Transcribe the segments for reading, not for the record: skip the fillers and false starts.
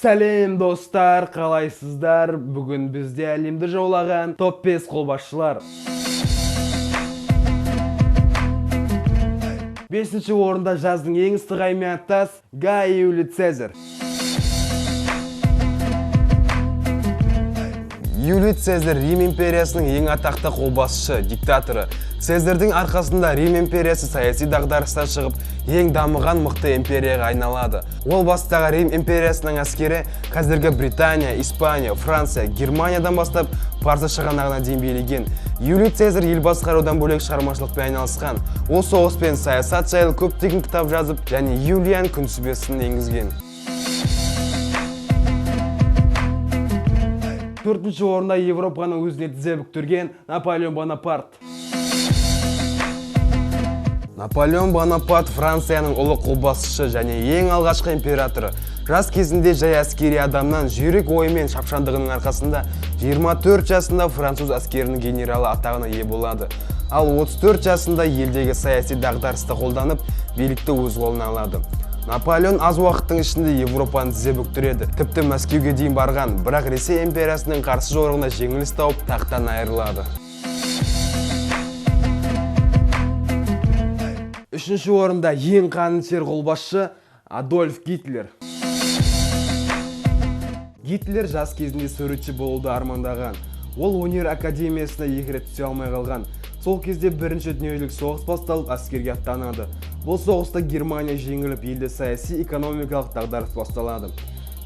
Сәлем достар, қалайсыздар? Бүгін бізде әлемді жаулаған топ 5 қолбасшылар. 5-ші орында жаздың ең ыстық айымен аттас Гай Юлий Цезарь. Юлий Цезарь Рим империясының ең атақты қолбасшы, диктаторы. Цезарьдің арқасында Рим империясы саяси дағдарыстан шығып, ең дамыған мықты империяға айналады. Ол бастағы Рим империясының әскері қазіргі Британия, Испания, Франция, Германиядан бастап Парсы шығанағына дейін билеген. Юлий Цезарь ел басқарудан бөлек шығармашылықпен айналысқан. Ол соғыс пен саясат жайлы көптеген кітап жазып, және Юлиан күнтізбесін енгізген. 4-ші орында Европаны өзіне тізе бүктірген Наполеон Бонапарт. Наполеон Бонапарт Францияның ұлы қолбасшысы және ең алғашқы императоры. Жас кезінде жай әскери адамнан жүйрік ойы мен шапшаңдығының арқасында 24 жасында француз әскерінің генералы атағына ие болады. Ал 34 жасында елдегі саяси дағдарысты қолданып, билікті өз қолына алады. Наполеон аз уақыттың ішінде Европаны тізе бүктіреді. Тіпті Мәскеуге дейін барған, бірақ Ресей империясының қарсы жорығына жеңіліс тауып, тақтан айырылады. 3-ші орында ең қанішер қолбасшы Адольф Гитлер. Гитлер жас кезінде суретші болуды армандаған. Ол өнер академиясына 2 рет түсе алмай қалған. Сол кезде бірінші дүниежүзілік соғыс басталып, әскерге аттанады. Бұл соғыста Германия жеңіліп, елде саяси экономикалық дағдарыс басталады.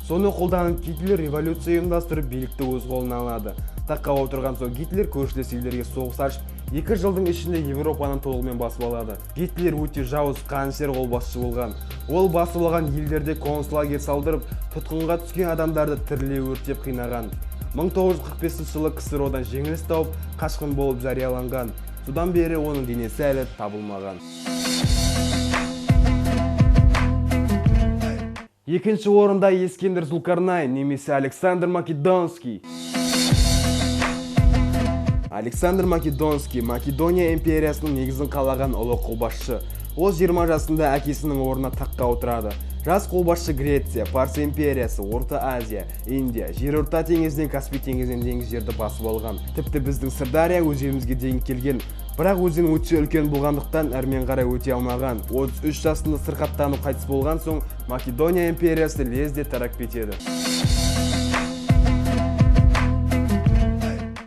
Соны қолданып Гитлер революция ұйымдастырып, билікті өз қолына алады. Таққа отырған соң Гитлер көршілес елдерге соғыс ашып, 2 жылдың ішінде Европаны толығымен басып алады. Гитлер өте жауыз, қанішер қолбасшы болған. Ол басып алған елдерде концлагерь салдырып, тұтқынға түскен адамдарды тірілей өртеп қинаған. 1945 жылы КСРО-дан жеңіліс тауып, қашқын болып жарияланған. Содан бері оның денесі әлі табылмаған. 2-ші орында Ескендір Зұлқарнай немесе Александр Македонский. Александр Македонский Македония империясының негізін қалаған ұлы қолбасшы. Ол 20 жасында әкесінің орнына таққа отырады. Жас қолбасшы Греция, Парсы империясы, Орта Азия, Индия, Жерорта теңізінен Каспий теңізінен дейінгі жерді басып алған. Тіпті біздің Сырдария өзенімізге дейін келген. Бірақ өзен өте үлкен болғандықтан әрмен қарай өте алмаған. 33 жасында сырқаттанып қайтыс болған соң Македония империясы лезде тарап кетеді.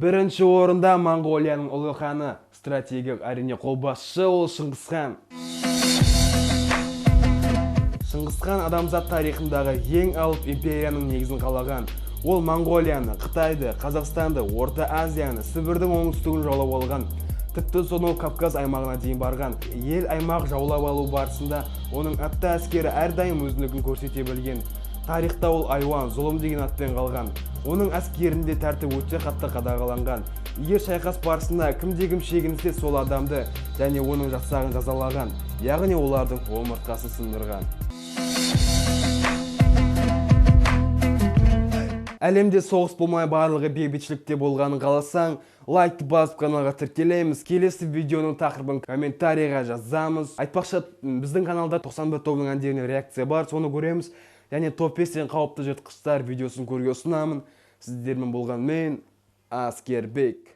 1-ші орында Монғолияның ұлы ханы, стратегик әрине қолбасшы, ол Шыңғыс хан. Шыңғыс хан адамзат тарихындағы ең алып империяның негізін қалаған. Ол Монғолияны, Қытайды, Қазақстанды, Орта Азияны, Сібірдің оңтүстігін жаулап алған. Тіпті сонау Кавказ аймағына дейін барған. Ел аймақ жаулап алу барысында оның атты әскері әрдайым өзіндігін көрсете білген. Тарихта ол Айуан, зұлым деген атпен қалған. Оның әскерінде тәртіп өте қатты қадағаланған. Егер шайқас барысында кім-де-кім шегінсе, сол адамды және оның жасағын жазалаған, яғни олардың омыртқасы сындырған. Әлемде соғыс болмай барлығы бейбітшілікте болғанын қаласаң, лайкты басып каналға тіркелейміз. Келесі видеоның тақырыбын комментарийға жазамыз. Айтпақшы, біздің каналда 91 тобының әндеріне реакция бар, соны көреміз. Және топ 5-тен қауіпті жыртқыштар видеосын көруге ұсынамын. Сіздермен болған мен, Аскербек.